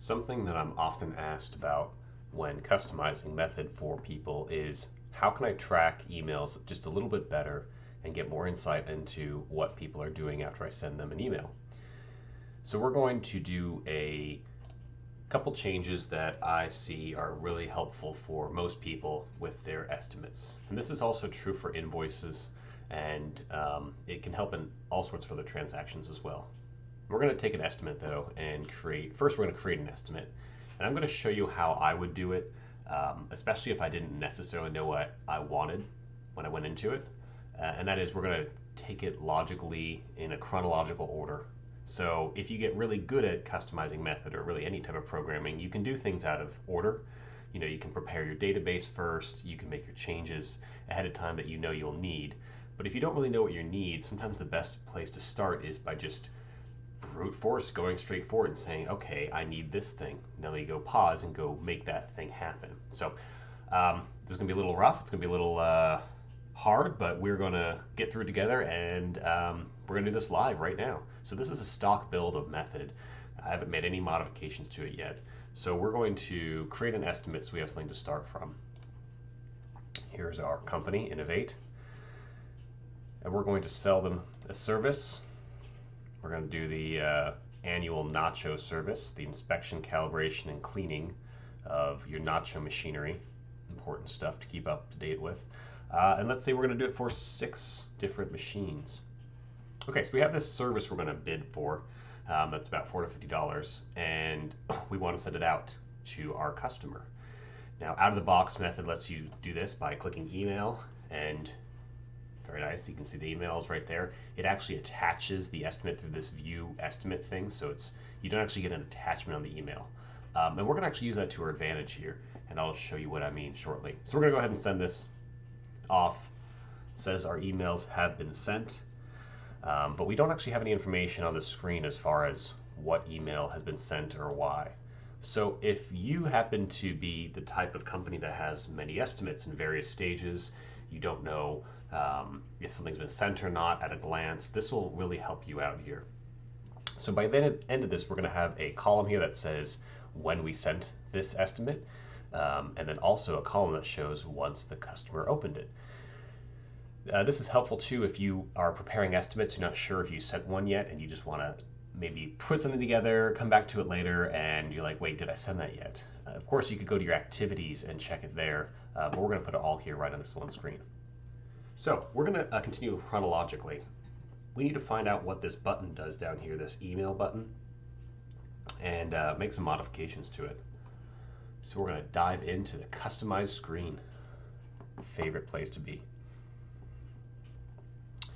Something that I'm often asked about when customizing Method for people is how can I track emails just a little bit better and get more insight into what people are doing after I send them an email. So we're going to do a couple changes that I see are really helpful for most people with their estimates. And this is also true for invoices, and it can help in all sorts of other transactions as well. We're going to take an estimate though and first we're going to create an estimate. And I'm going to show you how I would do it, especially if I didn't necessarily know what I wanted when I went into it. And that is we're going to take it logically in a chronological order. So if you get really good at customizing Method or really any type of programming, you can do things out of order. You can prepare your database first, you can make your changes ahead of time that you know you'll need. But if you don't really know what you need, sometimes the best place to start is by just brute force going straight forward and saying, okay, I need this thing. Now you go pause and go make that thing happen. So this is going to be a little rough. It's going to be a little hard, but we're going to get through it together, and we're going to do this live right now. So this is a stock build of Method. I haven't made any modifications to it yet. So we're going to create an estimate so we have something to start from. Here's our company, Innovate. And we're going to sell them a service. We're going to do the annual nacho service, the inspection, calibration, and cleaning of your nacho machinery. Important stuff to keep up to date with. And let's say we're going to do it for 6 different machines. Okay, so we have this service we're going to bid for. That's about $4 to $50, and we want to send it out to our customer. Now, out of the box Method lets you do this by clicking email, and very nice. You can see the emails right there. It actually attaches the estimate through this view estimate thing, so you don't actually get an attachment on the email. And we're going to actually use that to our advantage here, and I'll show you what I mean shortly. So we're going to go ahead and send this off. It says our emails have been sent, but we don't actually have any information on the screen as far as what email has been sent or why. So if you happen to be the type of company that has many estimates in various stages, you don't know if something's been sent or not at a glance, this will really help you out here. So by the end of this, we're going to have a column here that says when we sent this estimate, and then also a column that shows once the customer opened it. This is helpful too if you are preparing estimates, you're not sure if you sent one yet, and you just want to maybe put something together, come back to it later, and you're like, wait, did I send that yet? Of course, you could go to your activities and check it there, but we're going to put it all here right on this one screen. So we're going to continue chronologically. We need to find out what this button does down here, this email button, and make some modifications to it. So we're going to dive into the customize screen. Favorite place to be.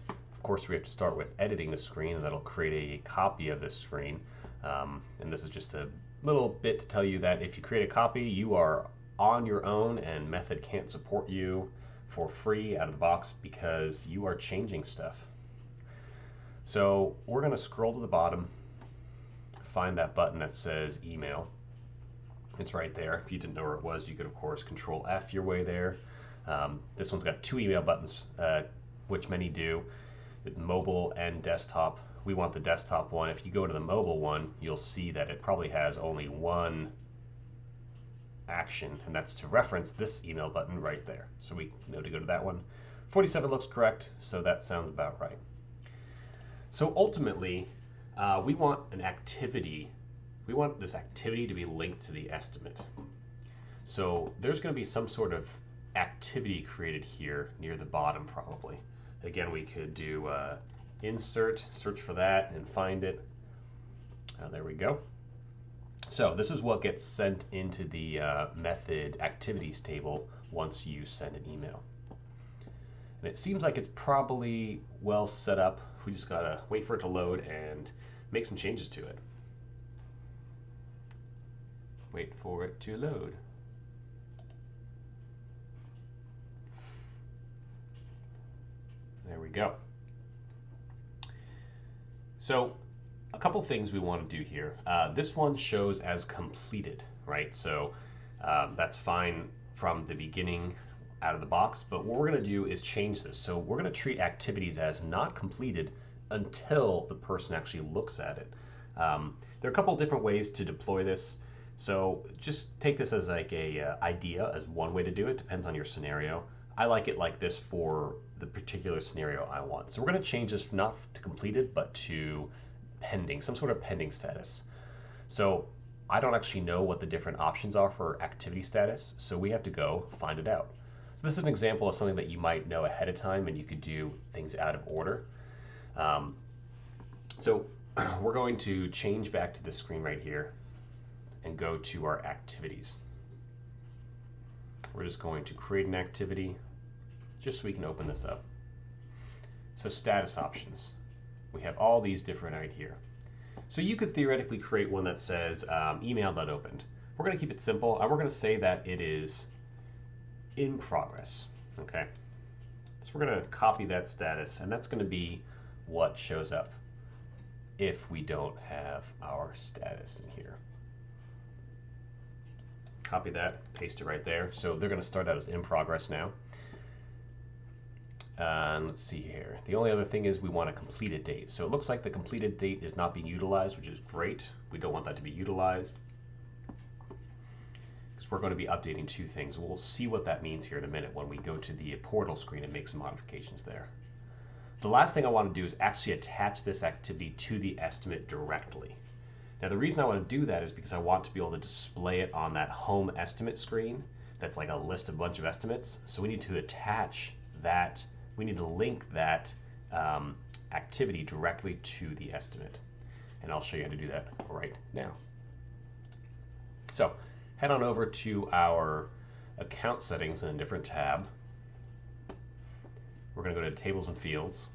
Of course, we have to start with editing the screen, and that'll create a copy of this screen. And this is just a little bit to tell you that if you create a copy, you are on your own, and Method can't support you for free out of the box because you are changing stuff. So we're going to scroll to the bottom, find that button that says email. It's right there. If you didn't know where it was, you could of course Control F your way there. This one's got 2 email buttons, which many do. It's mobile and desktop. We want the desktop one. If you go to the mobile one, you'll see that it probably has only one action, and that's to reference this email button right there. So we know to go to that one. 47 looks correct, so that sounds about right. So ultimately, we want an activity. We want this activity to be linked to the estimate. So there's going to be some sort of activity created here near the bottom probably. Again, we could do insert, search for that, and find it. There we go. So this is what gets sent into the Method activities table once you send an email. And it seems like it's probably well set up. We just gotta wait for it to load and make some changes to it. Wait for it to load. There we go. So a couple things we want to do here. This one shows as completed, right? So that's fine from the beginning out of the box, but what we're going to do is change this. So we're going to treat activities as not completed until the person actually looks at it. There are a couple different ways to deploy this. So just take this as like a idea, as one way to do it. Depends on your scenario. I like it like this for the particular scenario I want. So we're going to change this not to completed, but to pending, some sort of pending status. So I don't actually know what the different options are for activity status, so we have to go find it out. So this is an example of something that you might know ahead of time, and you could do things out of order. So we're going to change back to this screen right here and go to our activities. We're just going to create an activity just so we can open this up. So status options. We have all these different right here. So you could theoretically create one that says email not opened. We're going to keep it simple, and we're going to say that it is in progress. Okay. So we're going to copy that status, and that's going to be what shows up if we don't have our status in here. Copy that, paste it right there. So they're going to start out as in progress now. And let's see here. The only other thing is we want a completed date. So it looks like the completed date is not being utilized, which is great. We don't want that to be utilized because we're going to be updating two things. We'll see what that means here in a minute when we go to the portal screen and make some modifications there. The last thing I want to do is actually attach this activity to the estimate directly. Now the reason I want to do that is because I want to be able to display it on that home estimate screen. That's like a list of a bunch of estimates. So we need to attach that. We need to link that activity directly to the estimate. And I'll show you how to do that right now. So head on over to our account settings in a different tab. We're going to go to tables and fields.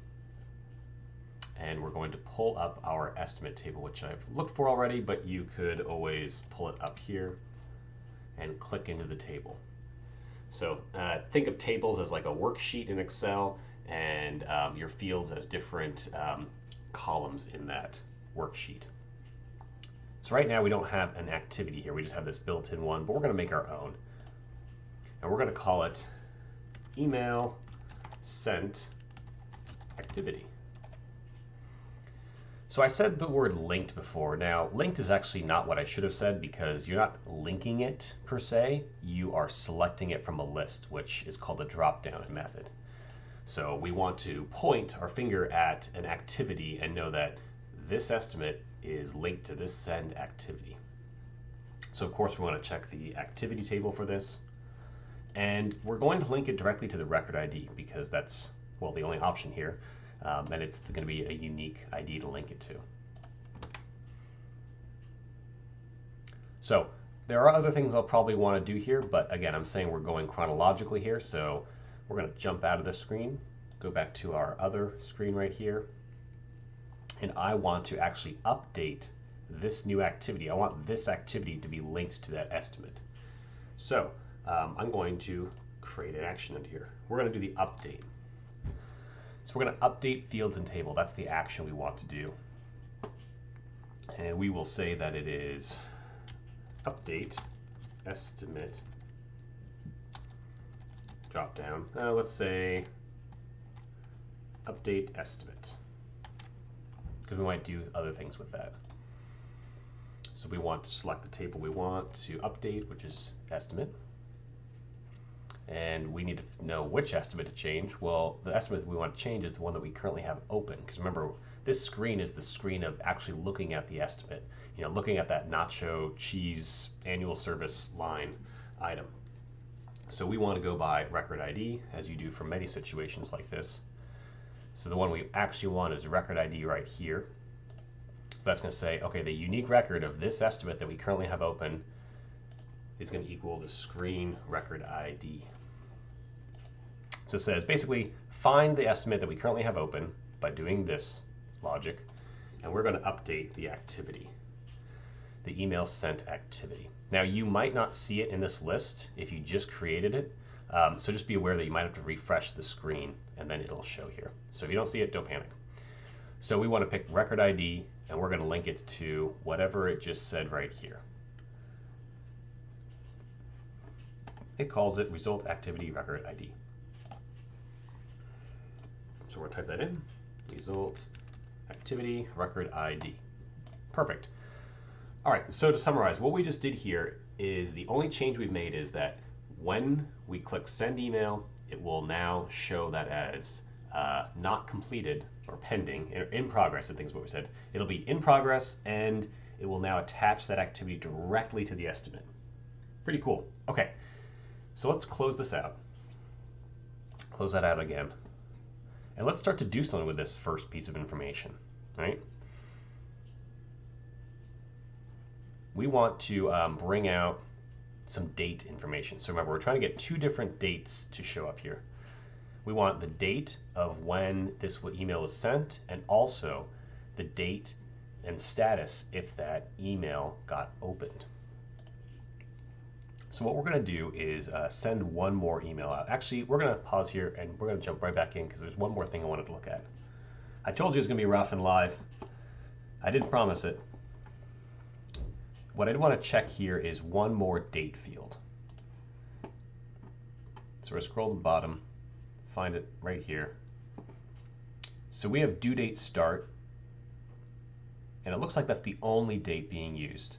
And we're going to pull up our estimate table, which I've looked for already, but you could always pull it up here and click into the table. So think of tables as like a worksheet in Excel, and your fields as different columns in that worksheet. So right now we don't have an activity here, we just have this built-in one, but we're going to make our own. And we're going to call it email sent activity. So I said the word linked before. Now, linked is actually not what I should have said because you're not linking it per se. You are selecting it from a list, which is called a drop-down in Method. So we want to point our finger at an activity and know that this estimate is linked to this send activity. So of course we want to check the activity table for this. And we're going to link it directly to the record ID because that's, well, the only option here. And it's going to be a unique ID to link it to. So there are other things I'll probably want to do here, but again, I'm saying we're going chronologically here. So we're going to jump out of this screen, go back to our other screen right here. And I want to actually update this new activity. I want this activity to be linked to that estimate. So I'm going to create an action in here. We're going to do the update. So we're going to update fields and table. That's the action we want to do. And we will say that it is update estimate drop down. Let's say update estimate because we might do other things with that. So we want to select the table we want to update, which is estimate. And we need to know which estimate to change. Well, the estimate we want to change is the one that we currently have open. Because remember, this screen is the screen of actually looking at the estimate. You know, looking at that nacho cheese annual service line item. So we want to go by record ID, as you do for many situations like this. So the one we actually want is record ID right here. So that's going to say, okay, the unique record of this estimate that we currently have open is going to equal the screen record ID. So it says basically find the estimate that we currently have open by doing this logic, and we're going to update the activity, the email sent activity. Now you might not see it in this list if you just created it, so just be aware that you might have to refresh the screen and then it'll show here. So if you don't see it, don't panic. So we want to pick record ID and we're going to link it to whatever it just said right here. It calls it result activity record ID. So we'll type that in, result activity record ID. Perfect. All right, so to summarize, what we just did here is the only change we've made is that when we click send email, it will now show that as not completed or pending, in progress, I think is what we said. It'll be in progress and it will now attach that activity directly to the estimate. Pretty cool. Okay, so let's close this out. Close that out again. And let's start to do something with this first piece of information, right? We want to bring out some date information. So remember, we're trying to get two different dates to show up here. We want the date of when this email was sent and also the date and status if that email got opened. So what we're going to do is send one more email out. Actually, we're going to pause here and we're going to jump right back in because there's one more thing I wanted to look at. I told you it was going to be rough and live. I didn't promise it. What I want to check here is one more date field. So we're scroll to the bottom, find it right here. So we have due date start, and it looks like that's the only date being used.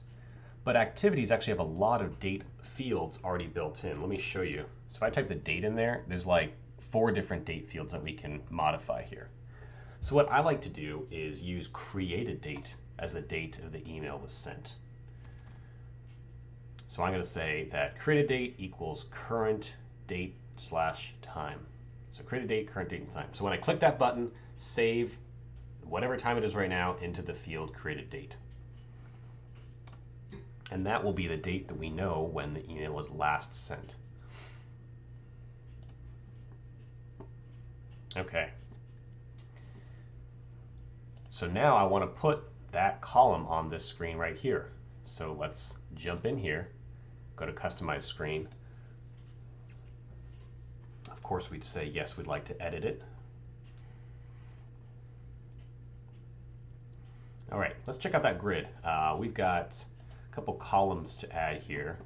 But activities actually have a lot of date fields already built in. Let me show you. So if I type the date in there, there's like 4 different date fields that we can modify here. So what I like to do is use created date as the date of the email was sent. So I'm going to say that created date equals current date / time. So created date, current date, and time. So when I click that button, save whatever time it is right now into the field created date. And that will be the date that we know when the email was last sent. Okay. So now I want to put that column on this screen right here. So let's jump in here, go to customize screen. Of course, we'd say yes, we'd like to edit it. All right, let's check out that grid. We've got a couple columns to add here.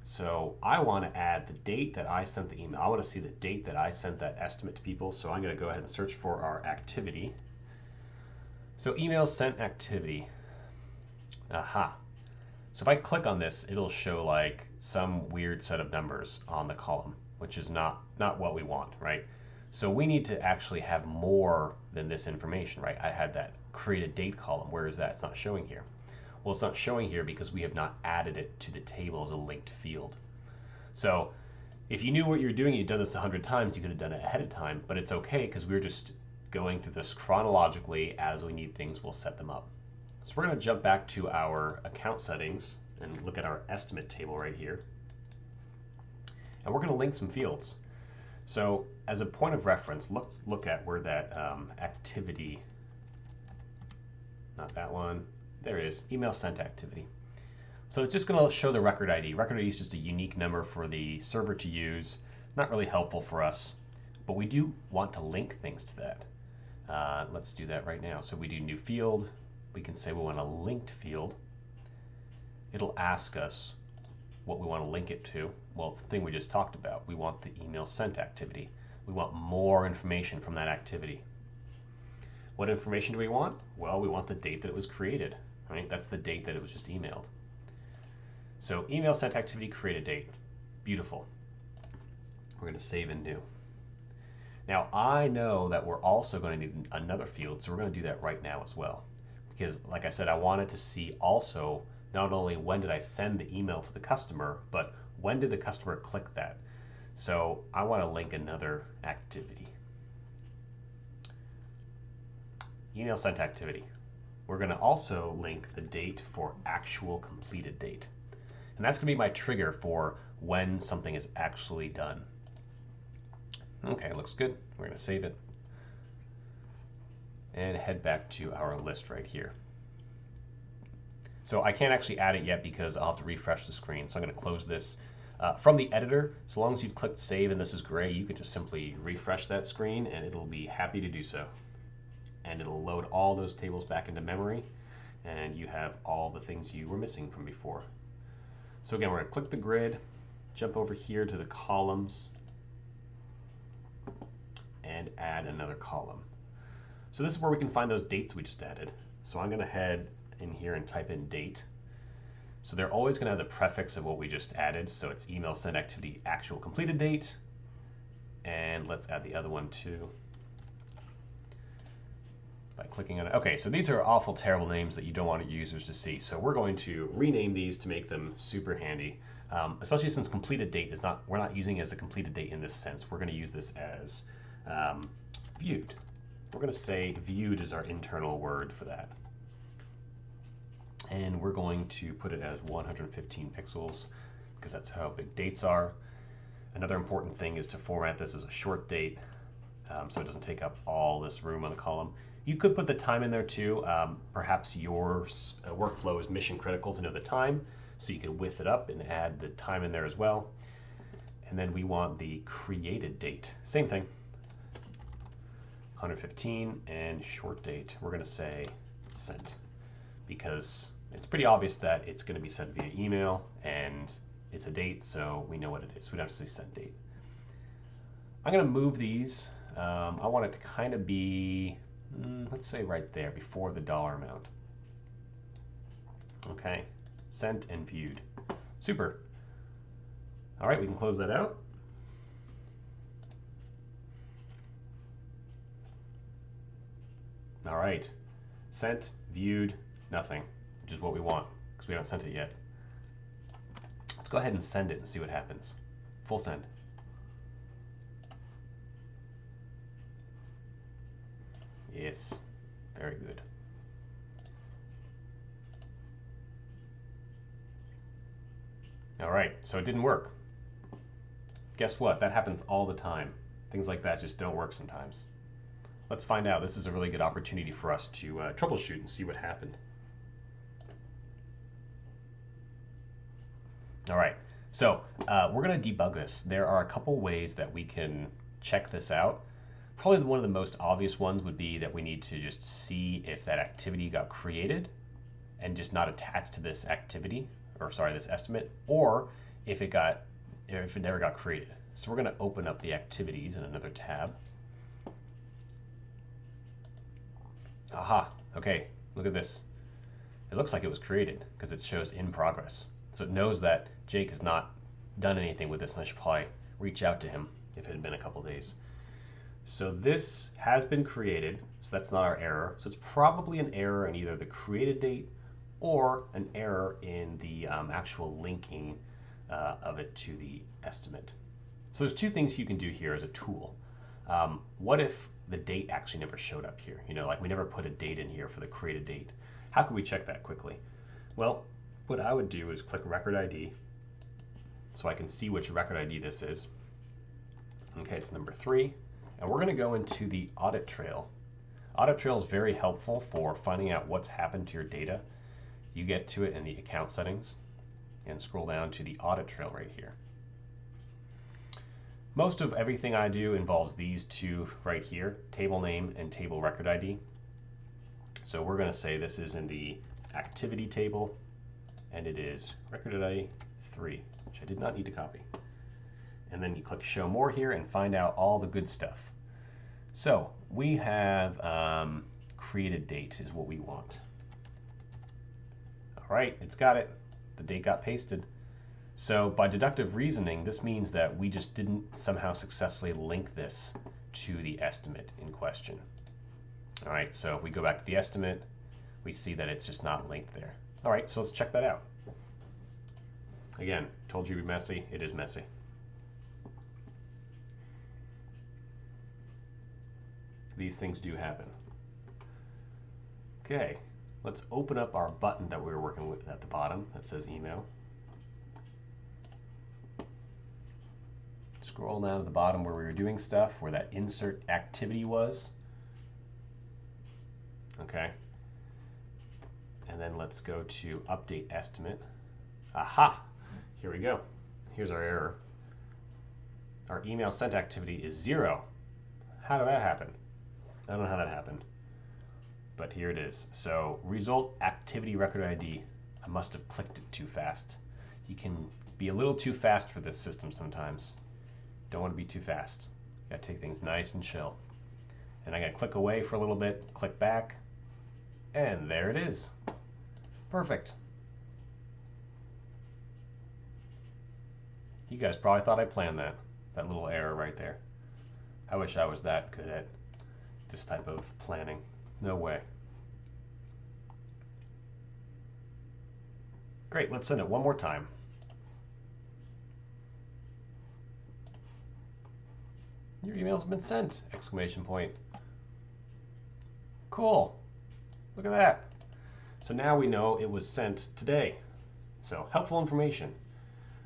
So I want to add the date that I sent the email. I want to see the date that I sent that estimate to people. So I'm going to go ahead and search for our activity. So email sent activity. Aha. So if I click on this, it'll show like some weird set of numbers on the column, which is not what we want, right? So we need to actually have more than this information, right? I had that created date column. Where is that? It's not showing here. Well, it's not showing here because we have not added it to the table as a linked field. So if you knew what you're doing, you'd done this 100 times, you could have done it ahead of time, but it's okay because we're just going through this chronologically. As we need things, we'll set them up. So we're going to jump back to our account settings and look at our estimate table right here. And we're going to link some fields. So as a point of reference, let's look at where that activity, not that one, there it is, email sent activity. So it's just going to show the record ID. Record ID is just a unique number for the server to use. Not really helpful for us, but we do want to link things to that. Let's do that right now. So we do new field. We can say we want a linked field. It'll ask us what we want to link it to. Well, it's the thing we just talked about. We want the email sent activity. We want more information from that activity. What information do we want? Well, we want the date that it was created, right? That's the date that it was just emailed. So email sent activity, created date. Beautiful. We're going to save and new. Now I know that we're also going to need another field, so we're going to do that right now as well. Because like I said, I wanted to see also not only when did I send the email to the customer, but when did the customer click that? So I want to link another activity. Email sent activity. We're going to also link the date for actual completed date. And that's going to be my trigger for when something is actually done. Okay, looks good. We're going to save it and head back to our list right here. So I can't actually add it yet because I'll have to refresh the screen. So I'm going to close this. From the editor, so long as you clicked save and this is gray, you can just simply refresh that screen and it'll be happy to do so. And it'll load all those tables back into memory and you have all the things you were missing from before. So again, we're going to click the grid, jump over here to the columns, and add another column. So this is where we can find those dates we just added. So I'm going to head in here and type in date. So they're always going to have the prefix of what we just added. So it's email sent activity actual completed date. And let's add the other one too by clicking on it. Okay, so these are awful, terrible names that you don't want your users to see. So we're going to rename these to make them super handy, especially since completed date is not, we're not using it as a completed date in this sense. We're going to use this as viewed. We're going to say viewed is our internal word for that. And we're going to put it as 115 pixels because that's how big dates are. Another important thing is to format this as a short date so it doesn't take up all this room on the column. You could put the time in there too. Perhaps your workflow is mission critical to know the time, so you can width it up and add the time in there as well. And then we want the created date. Same thing. 115 and short date. We're going to say sent because it's pretty obvious that it's going to be sent via email and it's a date, so we know what it is. We don't have to say sent date. I'm going to move these. I want it to kind of be, let's say right there before the dollar amount. Okay, sent and viewed. Super. All right, we can close that out. All right, sent, viewed, nothing, which is what we want because we haven't sent it yet. Let's go ahead and send it and see what happens. Full send. Yes, very good. All right, so it didn't work. Guess what? That happens all the time. Things like that just don't work sometimes. Let's find out. This is a really good opportunity for us to troubleshoot and see what happened. All right, so we're going to debug this. There are a couple ways that we can check this out. Probably one of the most obvious ones would be that we need to just see if that activity got created and just not attached to this activity, or sorry, this estimate, or if it never got created. So we're going to open up the activities in another tab. Aha, okay, look at this. It looks like it was created because it shows in progress. So it knows that Jake has not done anything with this, and I should probably reach out to him if it had been a couple days. So this has been created, so that's not our error. So it's probably an error in either the created date or an error in the actual linking of it to the estimate. So there's two things you can do here as a tool. What if the date actually never showed up here? You know, like we never put a date in here for the created date. How can we check that quickly? Well, what I would do is click record ID so I can see which record ID this is. Okay, it's number 3. And we're going to go into the audit trail. Audit trail is very helpful for finding out what's happened to your data. You get to it in the account settings and scroll down to the audit trail right here. Most of everything I do involves these two right here, table name and table record ID. So we're going to say this is in the activity table and it is record ID 3, which I did not need to copy. And then you click show more here and find out all the good stuff. So we have created date is what we want. All right, it's got it. The date got pasted. So by deductive reasoning, this means that we just didn't somehow successfully link this to the estimate in question. All right, so if we go back to the estimate, we see that it's just not linked there. All right, so let's check that out. Again, told you it'd be messy. It is messy. These things do happen. Okay, let's open up our button that we were working with at the bottom that says email. Scroll down to the bottom where we were doing stuff, where that insert activity was. Okay. And then let's go to update estimate. Aha! Here we go. Here's our error. Our email sent activity is 0. How did that happen? I don't know how that happened, but here it is. So result activity record ID. I must have clicked it too fast. You can be a little too fast for this system sometimes. Don't want to be too fast. Got to take things nice and chill. And I got to click away for a little bit, click back, and there it is. Perfect. You guys probably thought I planned that. That little error right there. I wish I was that good at this type of planning. No way. Great, let's send it one more time. Your email's been sent! Exclamation point. Cool. Look at that. So now we know it was sent today. So helpful information.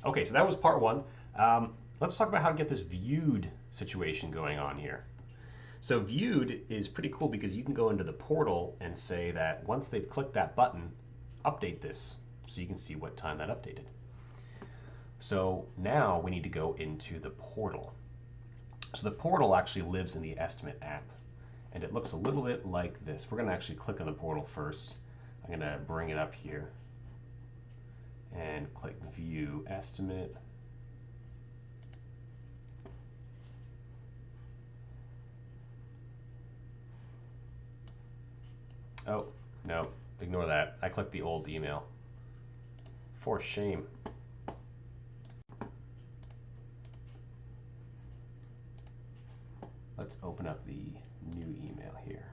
Okay, so that was part one. Let's talk about how to get this viewed situation going on here. So viewed is pretty cool because you can go into the portal and say that once they've clicked that button, update this so you can see what time that updated. So now we need to go into the portal. So the portal actually lives in the Estimate app, and it looks a little bit like this. We're going to actually click on the portal first. I'm going to bring it up here and click View Estimate. Oh, no, ignore that. I clicked the old email. For shame. Let's open up the new email here.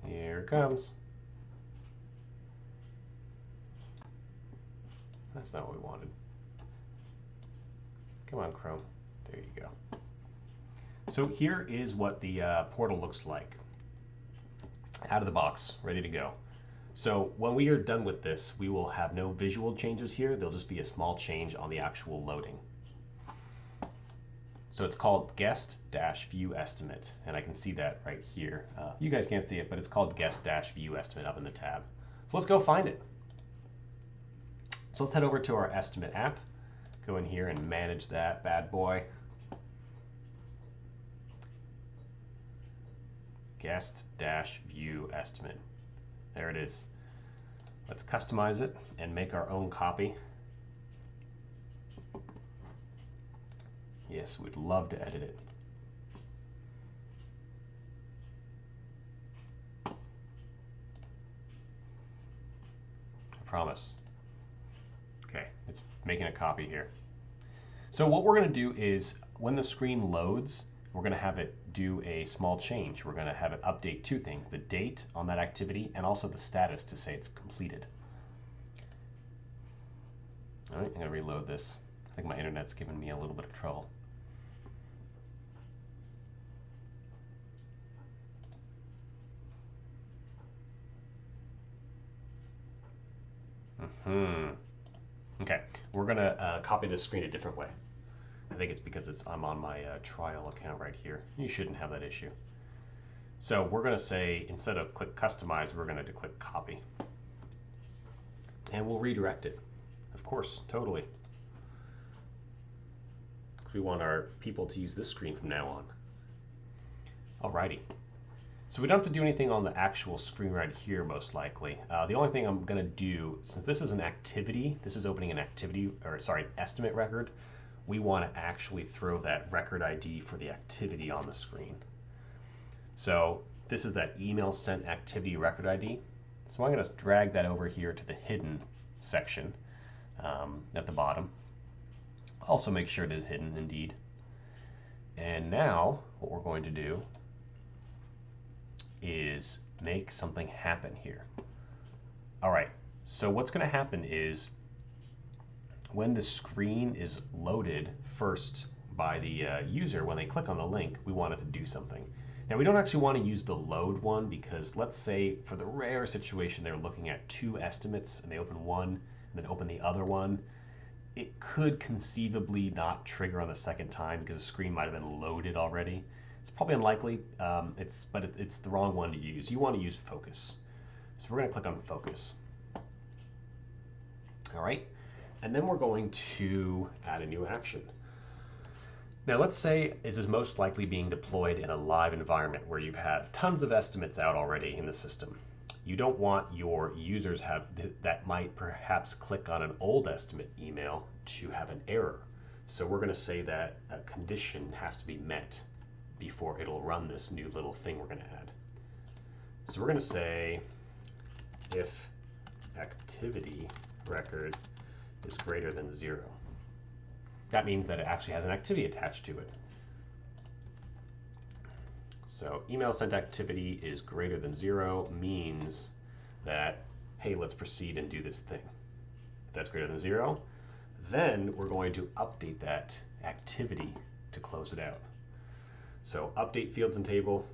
Here it comes. That's not what we wanted. Come on, Chrome. There you go. So here is what the portal looks like. Out of the box, ready to go. So when we are done with this, we will have no visual changes here. There'll just be a small change on the actual loading. So it's called guest-view estimate, and I can see that right here. You guys can't see it, but it's called guest-view estimate up in the tab. So let's go find it. So let's head over to our estimate app. Go in here and manage that bad boy. Guest-view estimate. There it is. Let's customize it and make our own copy. Yes, we'd love to edit it. I promise. Okay, it's making a copy here. So what we're going to do is when the screen loads, we're going to have it do a small change. We're going to have it update two things, the date on that activity and also the status to say it's completed. All right, I'm going to reload this. I think my internet's giving me a little bit of trouble. Okay, we're going to copy this screen a different way. I think it's because I'm on my trial account right here. You shouldn't have that issue. So we're going to say, instead of click customize, we're going to click copy. And we'll redirect it. Of course, totally. We want our people to use this screen from now on. Alrighty. So we don't have to do anything on the actual screen right here, most likely. The only thing I'm going to do, since this is an activity, this is opening an activity, or sorry, estimate record, we want to actually throw that record ID for the activity on the screen. So this is that email sent activity record ID. So I'm going to drag that over here to the hidden section at the bottom. Also make sure it is hidden indeed. And now what we're going to do is make something happen here. All right, so what's going to happen is when the screen is loaded first by the user, when they click on the link, we want it to do something. Now we don't actually want to use the load one because let's say for the rare situation they're looking at two estimates and they open one and then open the other one. It could conceivably not trigger on the second time because the screen might have been loaded already. It's probably unlikely, but it's the wrong one to use. You want to use focus. So we're going to click on focus. All right, and then we're going to add a new action. Now let's say this is most likely being deployed in a live environment where you've had tons of estimates out already in the system. You don't want your users that might perhaps click on an old estimate email to have an error. So we're going to say that a condition has to be met before it'll run this new little thing we're going to add. So we're going to say if activity record is greater than 0. That means that it actually has an activity attached to it. So email sent activity is greater than 0 means that, hey, let's proceed and do this thing. If that's greater than 0, then we're going to update that activity to close it out. So update fields and table.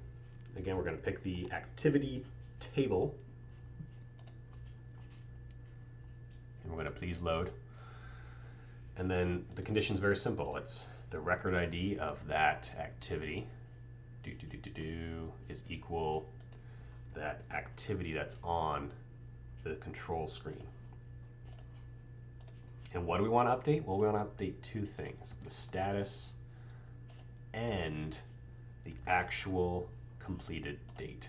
Again, we're going to pick the activity table. And we're going to please load. And then the condition is very simple. It's the record ID of that activity is equal that activity that's on the control screen. And what do we want to update? Well, we want to update two things: the status and the actual completed date.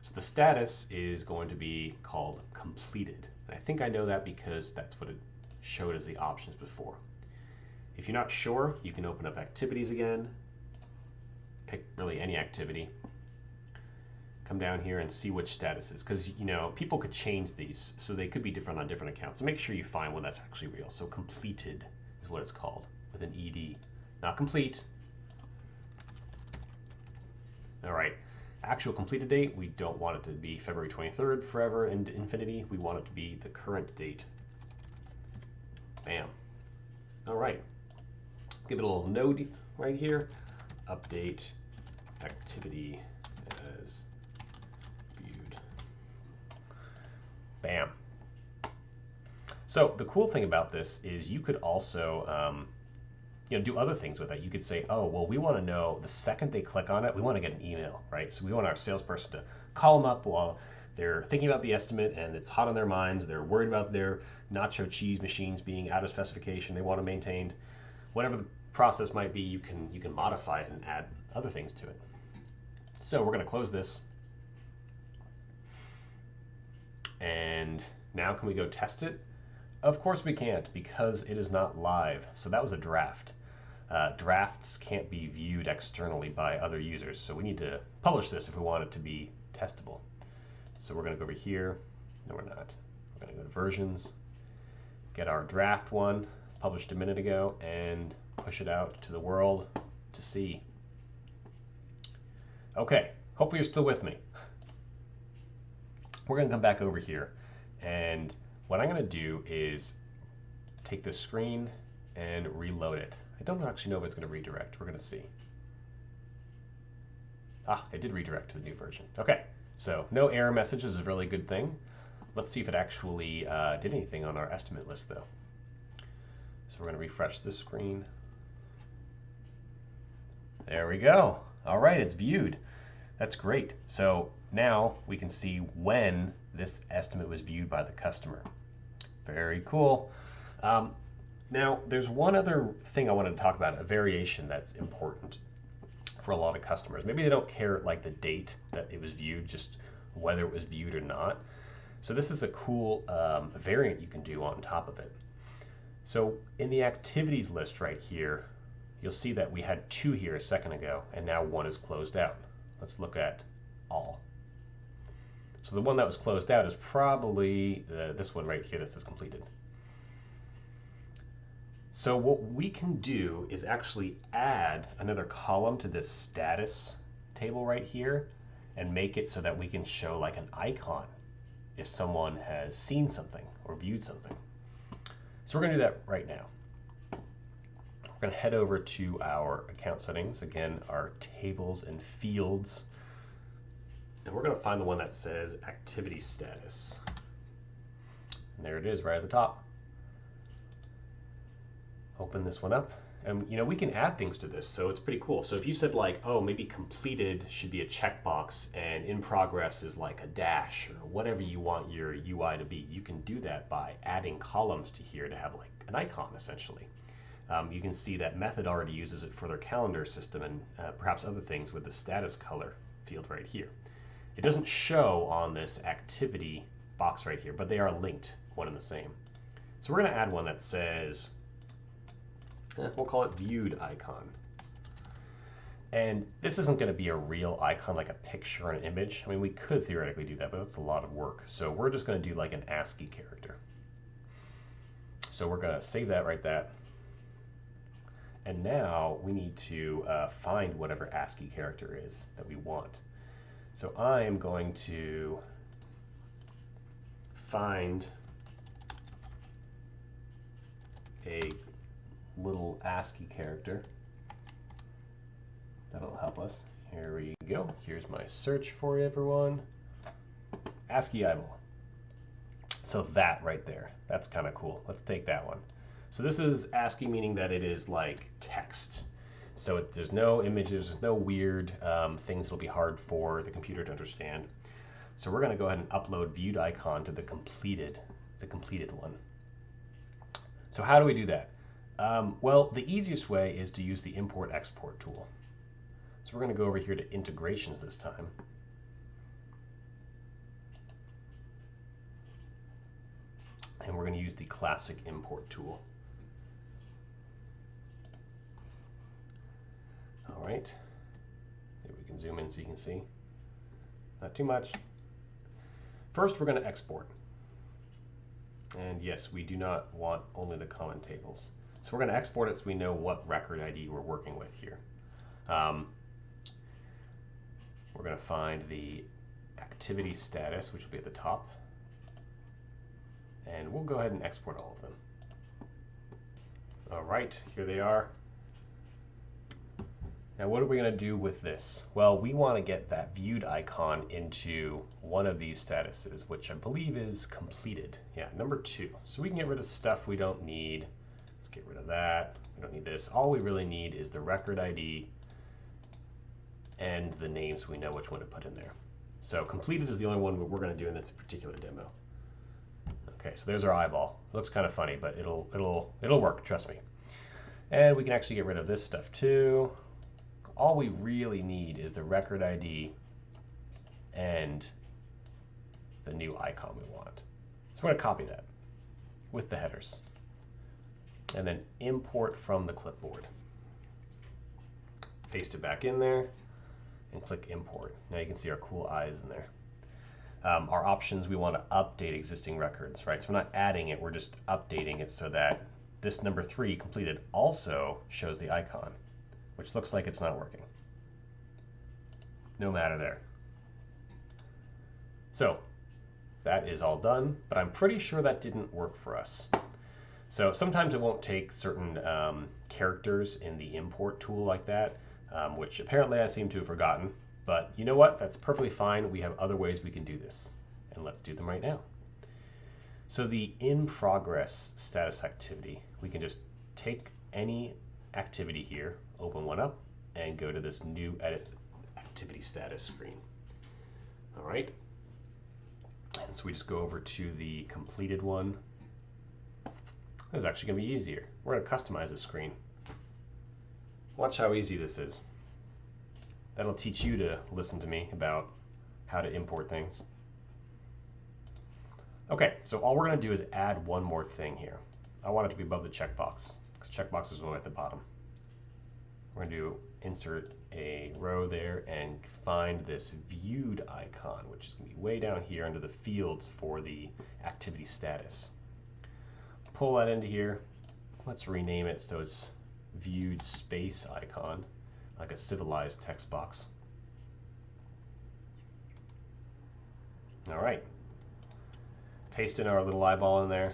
So the status is going to be called completed. And I think I know that because that's what it showed as the options before. If you're not sure, you can open up activities again, pick really any activity, come down here and see which status is, because people could change these, so they could be different on different accounts. So make sure you find one that's actually real. So completed is what it's called, with an ED, not complete. All right, actual completed date, we don't want it to be February 23rd forever and infinity. We want it to be the current date. Bam. All right, give it a little node right here. Update activity as viewed. Bam. So the cool thing about this is you could also do other things with it. You could say, oh, well, we want to know the second they click on it, we want to get an email, right? So we want our salesperson to call them up while they're thinking about the estimate and it's hot on their minds. They're worried about their nacho cheese machines being out of specification. They want to maintain whatever the process might be. You can modify it and add other things to it. So we're going to close this. And now can we go test it? Of course we can't, because it is not live. So that was a draft. Drafts can't be viewed externally by other users. So we need to publish this if we want it to be testable. So we're going to go over here. No, we're not. We're going to go to versions, get our draft one, published a minute ago, and push it out to the world to see. Okay, hopefully you're still with me. We're going to come back over here, and what I'm going to do is take this screen and reload it. I don't actually know if it's going to redirect. We're going to see. Ah, it did redirect to the new version. Okay, so no error message is a really good thing. Let's see if it actually did anything on our estimate list, though. So we're going to refresh this screen. There we go. All right, it's viewed. That's great. So now we can see when this estimate was viewed by the customer. Very cool. Now, there's one other thing I wanted to talk about, a variation that's important for a lot of customers. Maybe they don't care like the date that it was viewed, just whether it was viewed or not. So this is a cool variant you can do on top of it. So in the activities list right here, you'll see that we had 2 here a second ago, and now 1 is closed out. Let's look at all. So the one that was closed out is probably this one right here that says completed. So what we can do is actually add another column to this status table right here and make it so that we can show like an icon if someone has seen something or viewed something. So we're going to do that right now. We're going to head over to our account settings, again, our tables and fields, and we're going to find the one that says activity status. And there it is right at the top. Open this one up, and we can add things to this, so it's pretty cool. So if you said like, oh, maybe completed should be a checkbox and in progress is like a dash or whatever you want your UI to be, you can do that by adding columns to here to have like an icon essentially. You can see that Method already uses it for their calendar system and perhaps other things with the status color field right here. It doesn't show on this activity box right here, but they are linked, one and the same. So we're going to add one that says, we'll call it viewed icon. And this isn't going to be a real icon like a picture or an image. I mean, we could theoretically do that, but that's a lot of work. So we're just going to do like an ASCII character. So we're going to save that right there. And now we need to find whatever ASCII character is that we want. So I am going to find a little ASCII character. That'll help us. Here we go. Here's my search for you, everyone. ASCII eyeball. So that right there, that's kind of cool. Let's take that one. So this is ASCII, meaning that it is like text. So there's no images, there's no weird things that'll be hard for the computer to understand. So we're going to go ahead and upload viewed icon to the completed one. So how do we do that? Well, the easiest way is to use the import-export tool. So we're going to go over here to integrations this time. And we're going to use the classic import tool. All right. Maybe we can zoom in so you can see. Not too much. First, we're going to export. And yes, we do not want only the common tables. So we're going to export it so we know what record ID we're working with here. We're going to find the activity status, which will be at the top. And we'll go ahead and export all of them. All right, here they are. Now what are we going to do with this? Well, we want to get that viewed icon into one of these statuses, which I believe is completed. Yeah, number 2. So we can get rid of stuff we don't need. Let's get rid of that. We don't need this. All we really need is the record ID and the names, so we know which one to put in there. So completed is the only one we're going to do in this particular demo. Okay, so there's our eyeball. It looks kind of funny, but it'll work, trust me. And we can actually get rid of this stuff too. All we really need is the record ID and the new icon we want. So we're going to copy that with the headers and then import from the clipboard. Paste it back in there and click import. Now you can see our cool eyes in there. Our options, we want to update existing records, right? So we're not adding it, we're just updating it so that this number 3 completed also shows the icon, which looks like it's not working. No matter there. So that is all done, but I'm pretty sure that didn't work for us. So sometimes it won't take certain characters in the import tool like that, which apparently I seem to have forgotten. But you know what? That's perfectly fine. We have other ways we can do this, and let's do them right now. So the in progress status activity, we can just take any activity here, open one up, and go to this new edit activity status screen. All right. And so we just go over to the completed one. This is actually going to be easier. We're going to customize the screen. Watch how easy this is. That'll teach you to listen to me about how to import things. Okay, so all we're going to do is add one more thing here. I want it to be above the checkbox, because checkbox is going at the bottom. We're going to insert a row there and find this viewed icon, which is going to be way down here under the fields for the activity status. Pull that into here. Let's rename it so it's viewed space icon, like a civilized text box. All right. Paste in our little eyeball in there.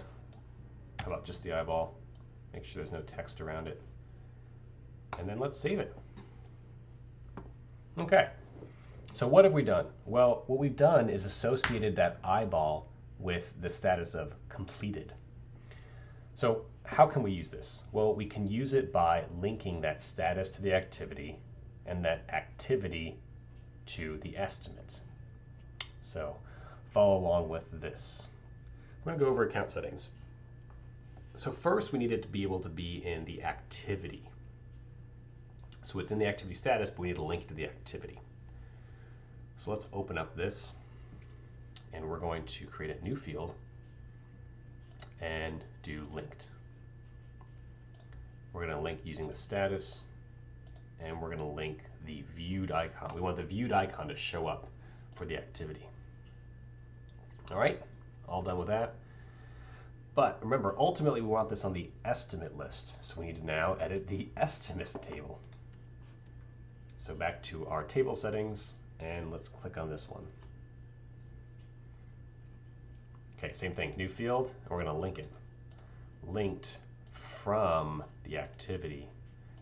How about just the eyeball? Make sure there's no text around it. And then let's save it. Okay. So what have we done? Well, what we've done is associated that eyeball with the status of completed. So how can we use this? Well, we can use it by linking that status to the activity and that activity to the estimate. So follow along with this. I'm going to go over account settings. So first we need it to be able to be in the activity. So it's in the activity status, but we need to link to the activity. So let's open up this, and we're going to create a new field and do linked. We're going to link using the status and we're going to link the viewed icon. We want the viewed icon to show up for the activity. All right, all done with that. But remember, ultimately we want this on the estimate list. So we need to now edit the estimates table. So back to our table settings, and let's click on this one. Okay, same thing, new field, and we're going to link it. Linked from the activity,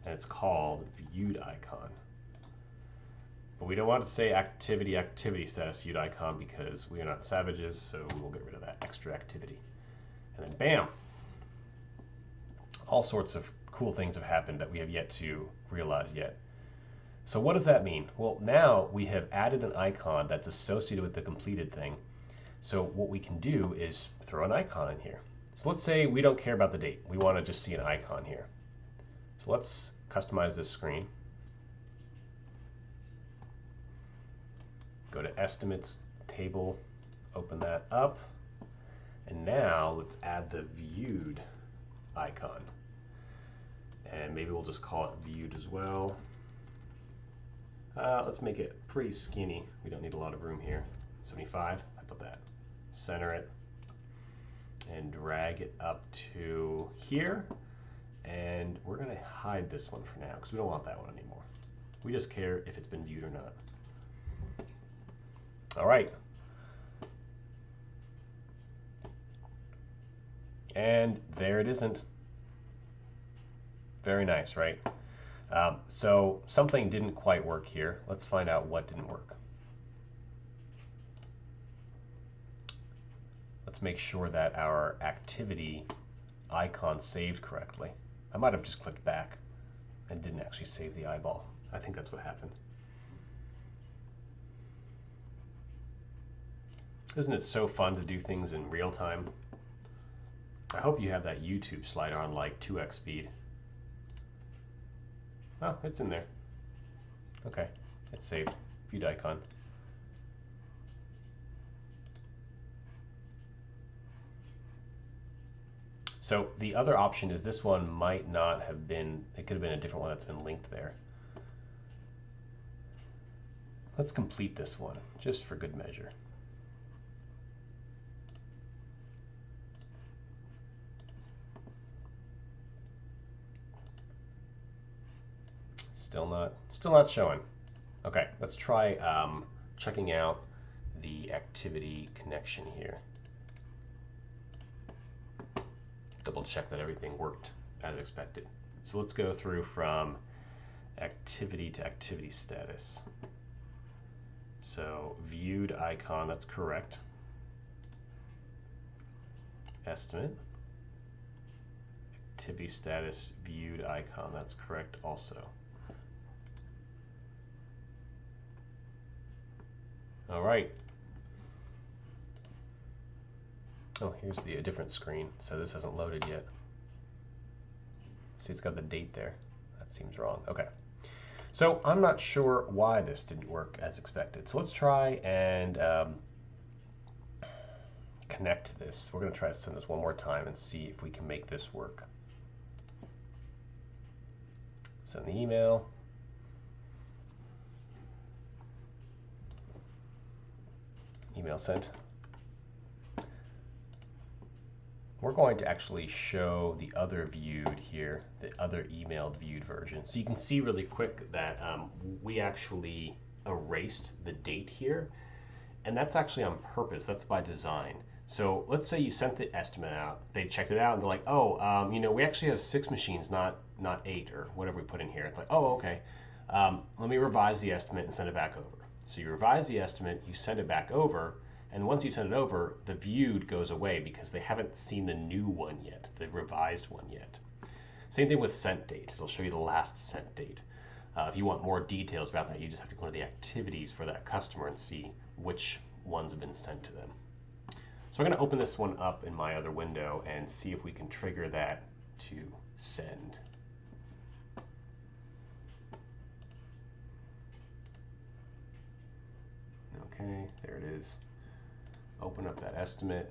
and it's called viewed icon. But we don't want to say activity status viewed icon because we are not savages, so we'll get rid of that extra activity. And then bam! All sorts of cool things have happened that we have yet to realize yet. So what does that mean? Well, now we have added an icon that's associated with the completed thing. So what we can do is throw an icon in here. So let's say we don't care about the date. We want to just see an icon here. So let's customize this screen. Go to Estimates table, open that up, and now let's add the viewed icon. And maybe we'll just call it viewed as well. Let's make it pretty skinny. We don't need a lot of room here. 75, how about that? Center it and drag it up to here. And we're going to hide this one for now because we don't want that one anymore. We just care if it's been viewed or not. All right. And there it isn't. Very nice, right? So something didn't quite work here. Let's find out what didn't work. Let's make sure that our activity icon saved correctly. I might have just clicked back and didn't actually save the eyeball. I think that's what happened. Isn't it so fun to do things in real time? I hope you have that YouTube slider on like 2x speed. Oh, it's in there. Okay, it's saved. Viewed icon. So the other option is this one might not have been, it could have been a different one that's been linked there. Let's complete this one, just for good measure. Still not showing. Okay, let's try checking out the activity connection here. Double check that everything worked as expected. So let's go through from activity to activity status. So viewed icon, that's correct. Estimate. Activity status viewed icon, that's correct also. All right. Oh, here's a different screen. So this hasn't loaded yet. See, it's got the date there. That seems wrong. Okay. So I'm not sure why this didn't work as expected. So let's try and connect to this. We're going to try to send this one more time and see if we can make this work. Send the email. Email sent. We're going to actually show the other viewed here, the other emailed viewed version. So you can see really quick that we actually erased the date here, and that's actually on purpose. That's by design. So let's say you sent the estimate out, they checked it out, and they're like, oh, you know, we actually have 6 machines, not 8 or whatever we put in here. It's like, oh, okay. Let me revise the estimate and send it back over. So you revise the estimate, you send it back over, and once you send it over, the viewed goes away because they haven't seen the new one yet, the revised one yet. Same thing with sent date. It'll show you the last sent date. If you want more details about that, you just have to go to the activities for that customer and see which ones have been sent to them. So I'm going to open this one up in my other window and see if we can trigger that to send. Okay, there it is. Open up that estimate.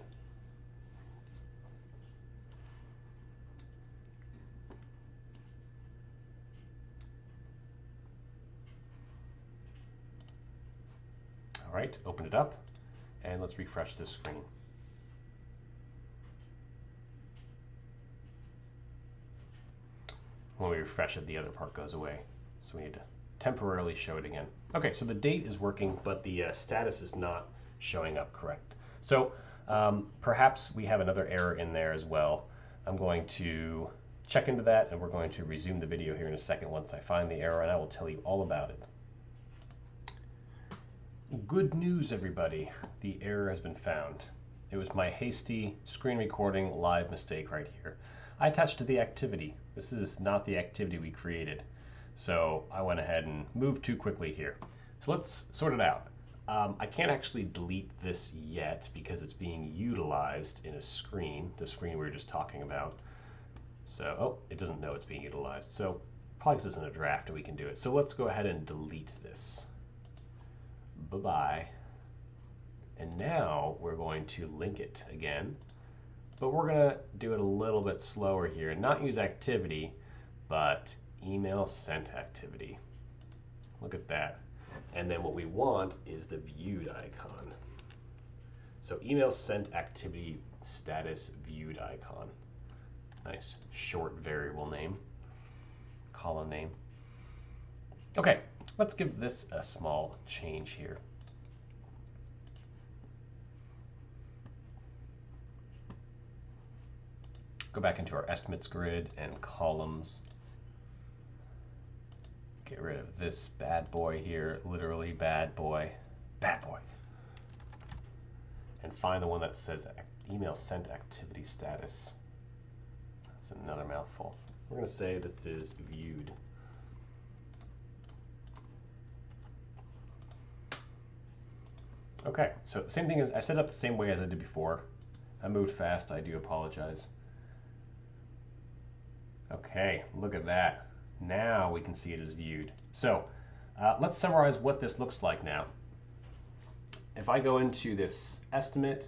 right, open it up, and let's refresh this screen. When we refresh it, the other part goes away. So we need to temporarily show it again. Okay, so the date is working, but the status is not showing up correct. So perhaps we have another error in there as well. I'm going to check into that, and we're going to resume the video here in a second once I find the error, and I will tell you all about it. Good news, everybody. The error has been found. It was my hasty screen recording live mistake right here. I attached the activity. This is not the activity we created. So I went ahead and moved too quickly here. So let's sort it out. I can't actually delete this yet because it's being utilized in a screen, the screen we were just talking about. So, oh, it doesn't know it's being utilized. So probably this isn't a draft and we can do it. So let's go ahead and delete this. Bye-bye. And now we're going to link it again. But we're going to do it a little bit slower here and not use activity, but email sent activity. Look at that. And then what we want is the viewed icon. So email sent activity status viewed icon. Nice short variable name, column name. Okay, let's give this a small change here. Go back into our estimates grid and columns. Get rid of this bad boy here, literally bad boy, and find the one that says email sent activity status. That's another mouthful. We're going to say this is viewed. Okay, so same thing as I set up the same way as I did before. I moved fast, I do apologize. Okay, look at that. Now we can see it as viewed. So let's summarize what this looks like now. If I go into this estimate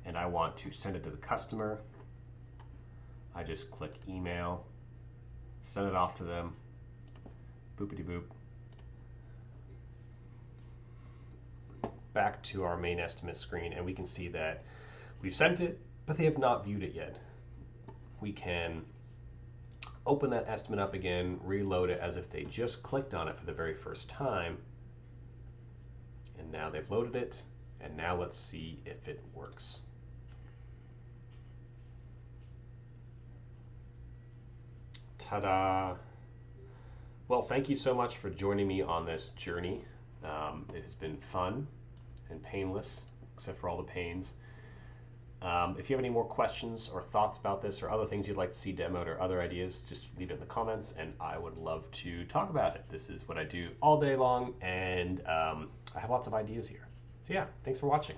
and I want to send it to the customer, I just click email, send it off to them, boopity boop. Back to our main estimate screen, and we can see that we've sent it, but they have not viewed it yet. We can open that estimate up again, reload it as if they just clicked on it for the very first time. And now they've loaded it, and now let's see if it works. Ta-da! Well, thank you so much for joining me on this journey. It has been fun and painless, except for all the pains. If you have any more questions or thoughts about this or other things you'd like to see demoed or other ideas, just leave it in the comments and I would love to talk about it. This is what I do all day long, and I have lots of ideas here. So yeah, thanks for watching.